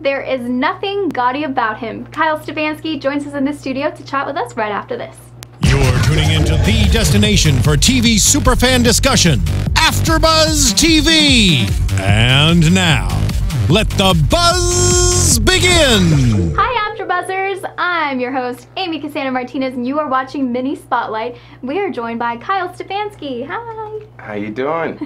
There is nothing gaudy about him. Kyle Stefanski joins us in the studio to chat with us right after this. You're tuning into the destination for TV superfan discussion, AfterBuzz TV. And now, let the buzz begin. Hi, AfterBuzzers. I'm your host, Amy Cassandra Martinez, and you are watching Mini Spotlight. We are joined by Kyle Stefanski. Hi. How you doing?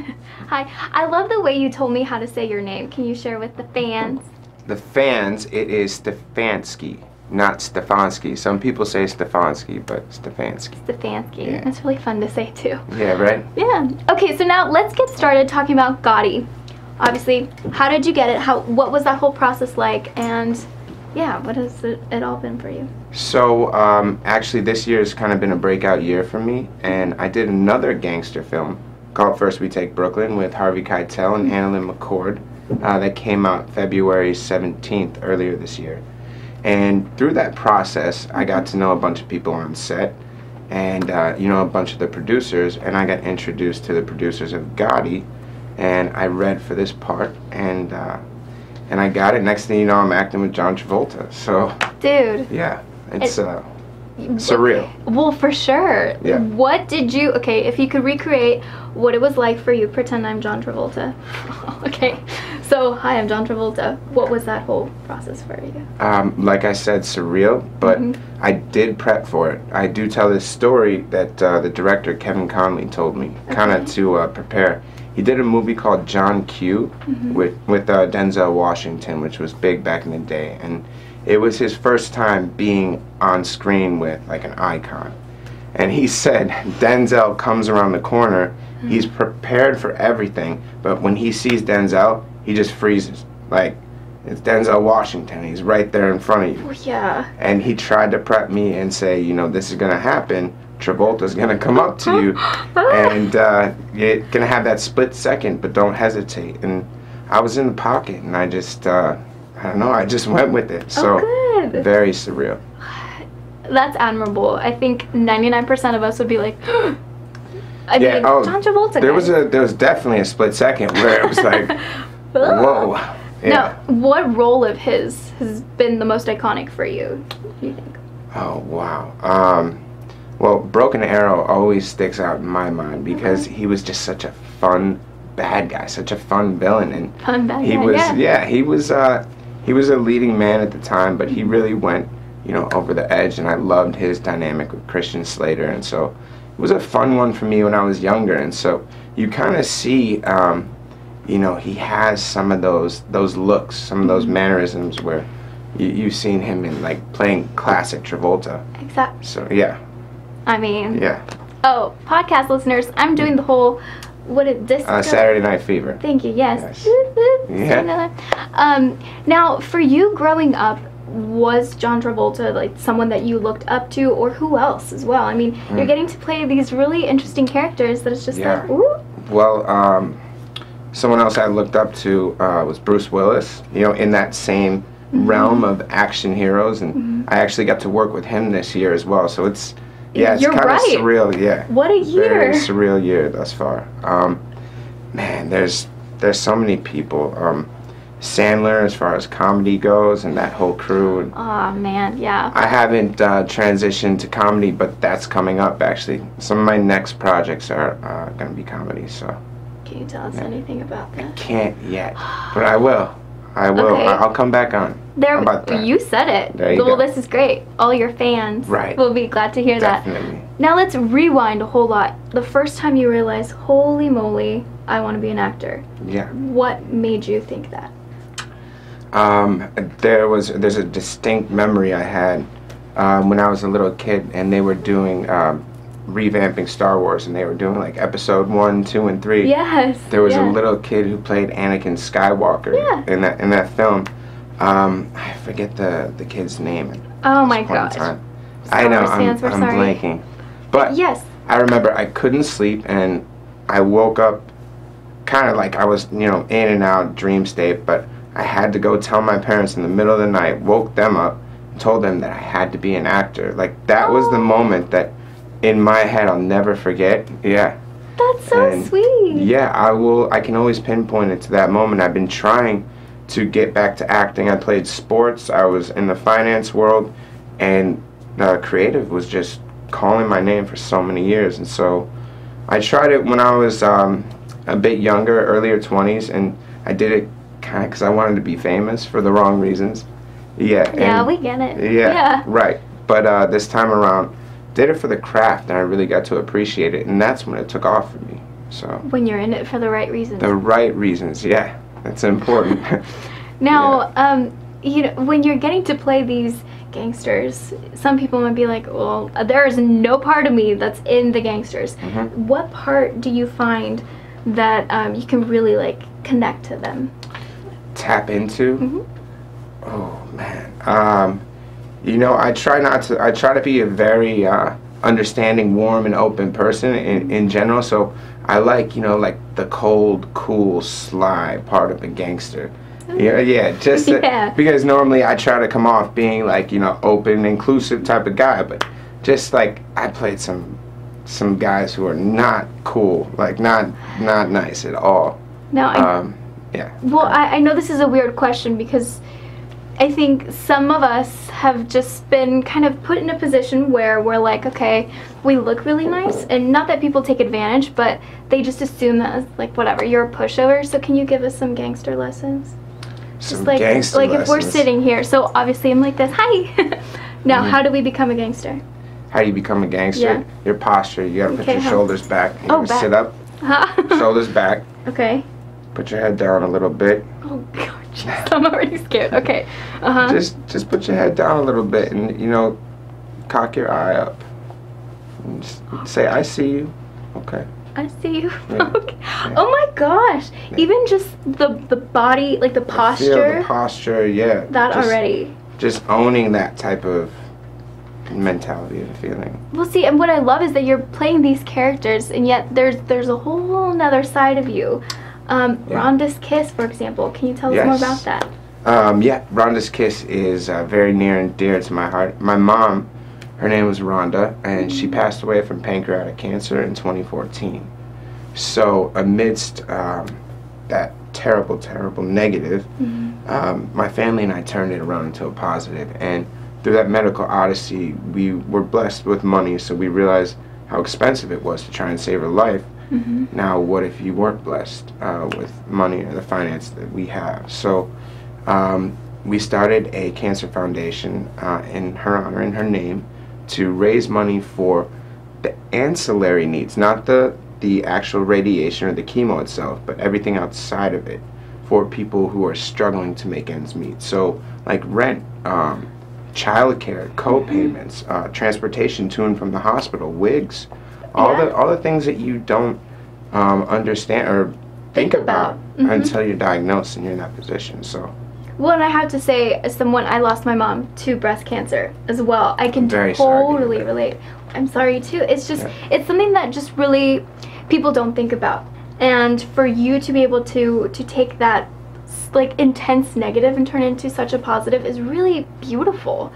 Hi. I love the way you told me how to say your name. Can you share with the fans? The fans, it is Stefanski, not Stefanski. Some people say Stefanski, but Stefanski. Stefanski. Yeah. That's really fun to say too. Yeah, right? Yeah. Okay, so now let's get started talking about Gotti. Obviously, how did you get it? What was that whole process like? And yeah, what has it all been for you? So, actually this year has kind of been a breakout year for me, and I did another gangster film called First We Take Brooklyn with Harvey Keitel and Annalyn McCord. That came out February 17th earlier this year. And through that process, I got to know a bunch of people on set and, a bunch of the producers, and I got introduced to the producers of Gotti, and I read for this part, and I got it. Next thing you know, I'm acting with John Travolta. So, dude. Yeah, it's surreal. Well, for sure. Yeah. What did you, okay, if you could recreate what it was like for you, pretend I'm John Travolta. Okay, so hi, I'm John Travolta. What was that whole process for you? Like I said, surreal, but I did prep for it. I do tell this story that the director, Kevin Conley, told me, kind of to prepare. He did a movie called John Q with Denzel Washington, which was big back in the day, and it was his first time being on screen with like an icon. And he said Denzel comes around the corner, he's prepared for everything, but when he sees Denzel, he just freezes. Like, it's Denzel Washington, he's right there in front of you. Oh, yeah. And he tried to prep me and say, you know, this is gonna happen, Travolta's gonna come up to you, and you're gonna have that split second, but don't hesitate. And I was in the pocket, and I just, I don't know, I just went with it. So, good. Very surreal. That's admirable. I think 99% of us would be like, I mean, John Travolta. There was definitely a split second where it was like, whoa. Yeah. Now, what role of his has been the most iconic for you, do you think? Oh, wow. Well, Broken Arrow always sticks out in my mind because he was just such a fun bad guy, such a fun villain, and fun bad he guy, was he was a leading man at the time, but he really went, over the edge, and I loved his dynamic with Christian Slater, and so it was a fun one for me when I was younger. And so you kind of see, he has some of those looks, some of those mannerisms where you've seen him in like playing classic Travolta. Exactly. So yeah. I mean. Yeah. Oh, podcast listeners, I'm doing the whole. Saturday Night Fever. Thank you. Yes. Yeah. Now, for you growing up, was John Travolta like someone that you looked up to, or who else as well? I mean, you're getting to play these really interesting characters that it's just like, ooh. Well, someone else I looked up to was Bruce Willis. In that same realm of action heroes, and I actually got to work with him this year as well. So it's. Yeah, it's kind of surreal, yeah. What a year. Very surreal year thus far. Man, there's so many people. Sandler, as far as comedy goes, and that whole crew. And oh, man, yeah. I haven't transitioned to comedy, but that's coming up, actually. Some of my next projects are going to be comedy, so. Can you tell us anything about that? I can't yet, but I will. Okay. I'll come back on. How about that? You said it. There you go. This is great. All your fans will be glad to hear Definitely. that. Now let's rewind a whole lot. The first time you realized, holy moly, I want to be an actor. Yeah. What made you think that? There's a distinct memory I had when I was a little kid, and they were doing revamping Star Wars, and they were doing like episode 1, 2, and 3. Yes. There was a little kid who played Anakin Skywalker in that film. I forget the kid's name. Oh my gosh. I know, I'm blanking. But yes. I remember I couldn't sleep, and I woke up kind of like I was, in and out dream state, but I had to go tell my parents in the middle of the night, woke them up, and told them that I had to be an actor. Like, that was the moment that in my head I'll never forget. Yeah. That's so sweet. Yeah, I can always pinpoint it to that moment. I've been trying to get back to acting. I played sports. I was in the finance world, and creative was just calling my name for so many years. And so I tried it when I was a bit younger, earlier 20s, and I did it kind of because I wanted to be famous for the wrong reasons. Yeah, we get it. Yeah, right. But this time around, did it for the craft, and I really got to appreciate it, and that's when it took off for me. So when you're in it for the right reasons. The right reasons, yeah, that's important. Now, you know, when you're getting to play these gangsters, some people might be like, well, there is no part of me that's in the gangsters. What part do you find that you can really like connect to them? Tap into? Oh man, you know, I try to be a very understanding, warm, and open person in general. So I like, you know, like the cold, cool, sly part of a gangster. Just because normally I try to come off being like, you know, open, inclusive type of guy, but just like I played some guys who are not cool, like not nice at all. Now, well, I know this is a weird question because I think some of us have just been kind of put in a position where we're like, okay, we look really nice, and not that people take advantage, but they just assume that, like, whatever, you're a pushover. So can you give us some gangster lessons? Some just like gangster like lessons. If we're sitting here, so obviously I'm like this, hi. Now, how do we become a gangster? How do you become a gangster? Your posture. You gotta put your shoulders back. You gotta sit up. Shoulders back. Okay. Put your head down a little bit. Oh God, jeez, I'm already scared. Okay. Just put your head down a little bit, and you know, cock your eye up. And just say, "I see you." Okay. I see you. Okay. Oh my gosh! Even just the body, like the posture. The posture, yeah. That just, already. Just owning that type of mentality and feeling. Well, see, and what I love is that you're playing these characters, and yet there's a whole nother side of you. Rhonda's Kiss, for example. Can you tell us more about that? Rhonda's Kiss is very near and dear to my heart. My mom, her name was Rhonda, and she passed away from pancreatic cancer in 2014. So amidst that terrible, terrible negative, my family and I turned it around into a positive. And through that medical odyssey, we were blessed with money, so we realized how expensive it was to try and save her life. Now, what if you weren't blessed with money or the finance that we have? So we started a cancer foundation in her honor, in her name, to raise money for the ancillary needs, not the actual radiation or the chemo itself, but everything outside of it for people who are struggling to make ends meet. So like rent, childcare, co-payments, transportation to and from the hospital, wigs, all the things that you don't understand or think about until you're diagnosed and you're in that position. So. Well, and I have to say, as someone, I lost my mom to breast cancer as well. I can totally relate. I'm sorry too. It's just, it's something that just really people don't think about. And for you to be able to take that like intense negative and turn it into such a positive is really beautiful.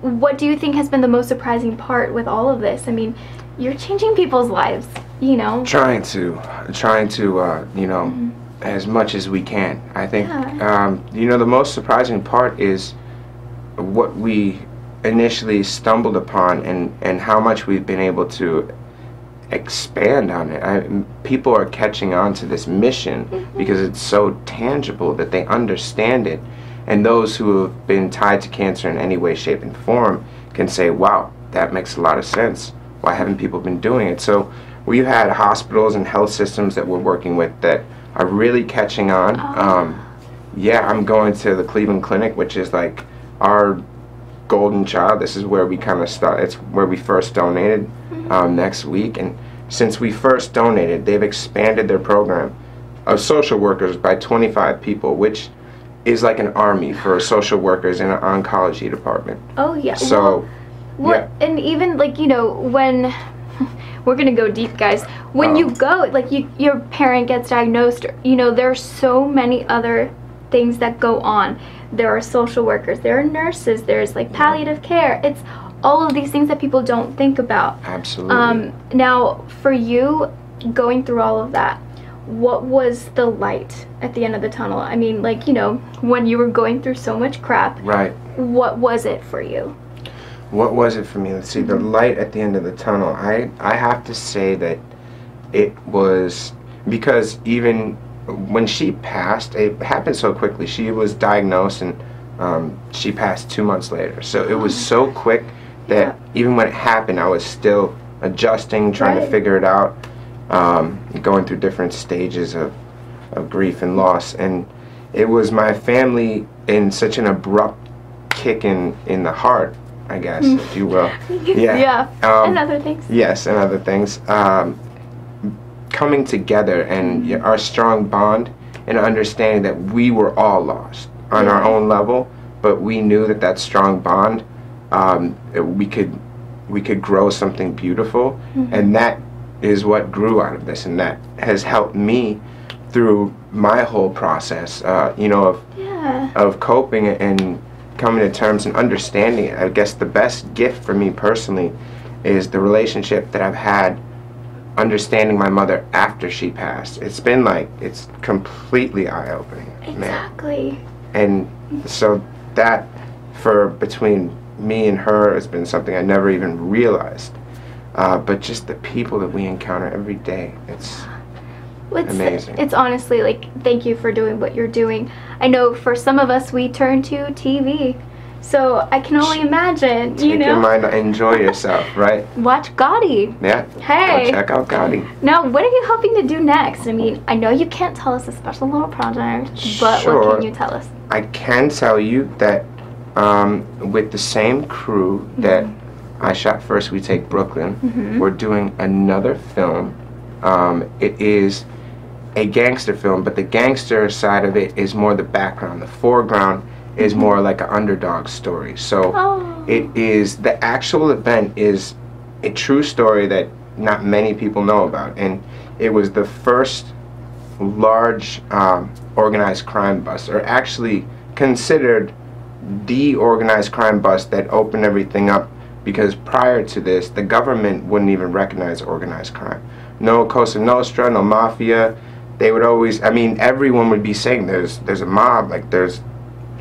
What do you think has been the most surprising part with all of this? I mean, you're changing people's lives, you know. Trying to, you know, as much as we can. I think, you know, the most surprising part is what we initially stumbled upon and how much we've been able to expand on it. People are catching on to this mission because it's so tangible that they understand it. And those who have been tied to cancer in any way, shape, and form can say, wow, that makes a lot of sense. Why haven't people been doing it? So we've had hospitals and health systems that we're working with that are really catching on. I'm going to the Cleveland Clinic, which is like our golden child. This is where we kind of start. It's where we first donated next week. And since we first donated, they've expanded their program of social workers by 25 people, which is like an army for social workers in an oncology department. Oh, yeah. So, and even like, you know, when we're gonna go deep, guys. When you go, like your parent gets diagnosed, you know, there are so many other things that go on. There are social workers, there are nurses, there's like palliative care. It's all of these things that people don't think about. Absolutely. Now, for you, going through all of that, what was the light at the end of the tunnel? I mean, like, you know, when you were going through so much crap. Right. What was it for you? What was it for me? Let's see, the light at the end of the tunnel. I have to say that it was, because even when she passed, it happened so quickly. She was diagnosed and she passed 2 months later. So it was so quick that even when it happened, I was still adjusting, trying to figure it out, going through different stages of grief and loss. And it was my family in such an abrupt kick in the heart, I guess, if you will. Yeah. And other things. Yes, and other things. Coming together and our strong bond and understanding that we were all lost on our own level, but we knew that that strong bond, we could grow something beautiful, and that is what grew out of this, and that has helped me through my whole process, you know, of coping and coming to terms and understanding it. I guess the best gift for me personally is the relationship that I've had understanding my mother after she passed. It's been like, it's completely eye-opening. Exactly. Man. And so that, for between me and her, has been something I never even realized. But just the people that we encounter every day, it's amazing. It's honestly, like, thank you for doing what you're doing. I know for some of us, we turn to TV. So I can only imagine, you Take know. your mind, enjoy yourself, right? Watch Gotti. Yeah. Hey. Go check out Gotti. Now, what are you hoping to do next? I mean, I know you can't tell us a special little project, but what can you tell us? I can tell you that with the same crew that I shot First We Take Brooklyn, we're doing another film. It is a gangster film, but the gangster side of it is more the background. The foreground is more like an underdog story. So it is, the actual event is a true story that not many people know about, and it was the first large organized crime bust, or actually considered the organized crime bust that opened everything up, because prior to this the government wouldn't even recognize organized crime. No Cosa Nostra, no Mafia. They would always, I mean, everyone would be saying there's a mob, like there's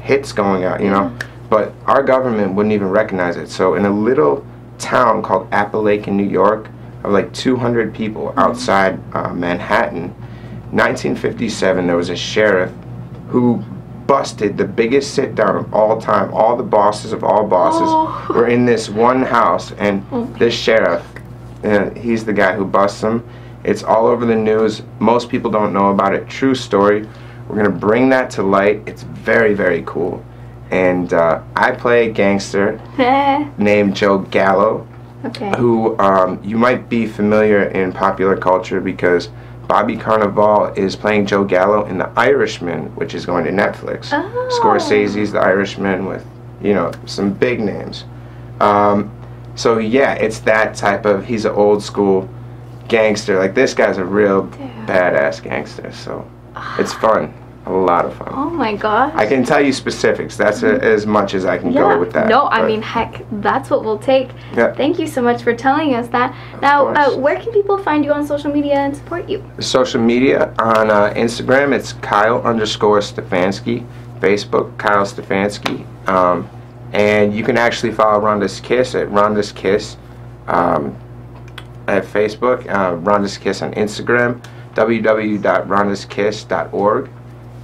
hits going out, you know, but our government wouldn't even recognize it. So in a little town called Appalachia, New York, of like 200 people outside Manhattan, 1957, there was a sheriff who busted the biggest sit down of all time. All the bosses of all bosses were in this one house, and this sheriff, he's the guy who busts them. It's all over the news. Most people don't know about it. True story. We're gonna bring that to light. It's very, very cool. And I play a gangster named Joe Gallo, who you might be familiar in popular culture because Bobby Cannavale is playing Joe Gallo in The Irishman, which is going to Netflix. Scorsese's The Irishman with, you know, some big names. So yeah, it's that type of, he's an old school gangster. Like, this guy's a real badass gangster, so it's fun. A lot of fun. Oh my gosh. I can tell you specifics. That's as much as I can go with that. No, I mean, heck, that's what we'll take. Thank you so much for telling us that. Now, where can people find you on social media and support you? Social media, on Instagram, it's Kyle_Stefanski. Facebook, Kyle Stefanski. And you can actually follow Rhonda's Kiss at Rhonda's Kiss at Facebook, Rhonda's Kiss on Instagram, www.rondaskiss.org.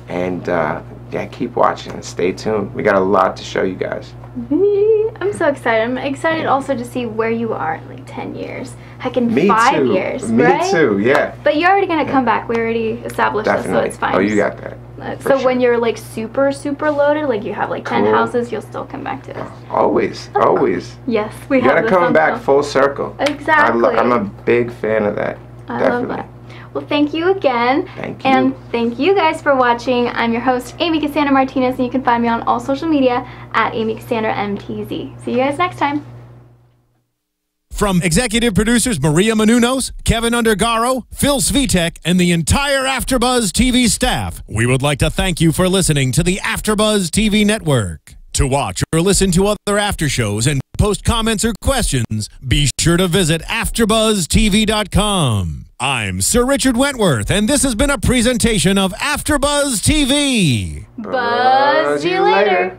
And yeah, keep watching and stay tuned. We got a lot to show you guys. I'm so excited. I'm excited also to see where you are in like 10 years. Heck, in 5 years, right? Me too, yeah. But you're already going to come back. We already established this, so it's fine. Oh, you got that. So when you're like super loaded, like you have like 10 houses, you'll still come back to us. Always, always. Yes, we you gotta come back full circle. Exactly. I'm a big fan of that. I love that. Well, thank you again. Thank you. And thank you guys for watching. I'm your host, Amy Cassandra Martinez, and you can find me on all social media at Amy Cassandra MTZ. See you guys next time. From executive producers Maria Menounos, Keven Undergaro, Phil Svitek, and the entire AfterBuzz TV staff, we would like to thank you for listening to the AfterBuzz TV network. To watch or listen to other after shows and post comments or questions, be sure to visit AfterBuzzTV.com. I'm Sir Richard Wentworth, and this has been a presentation of AfterBuzz TV. Buzz you later.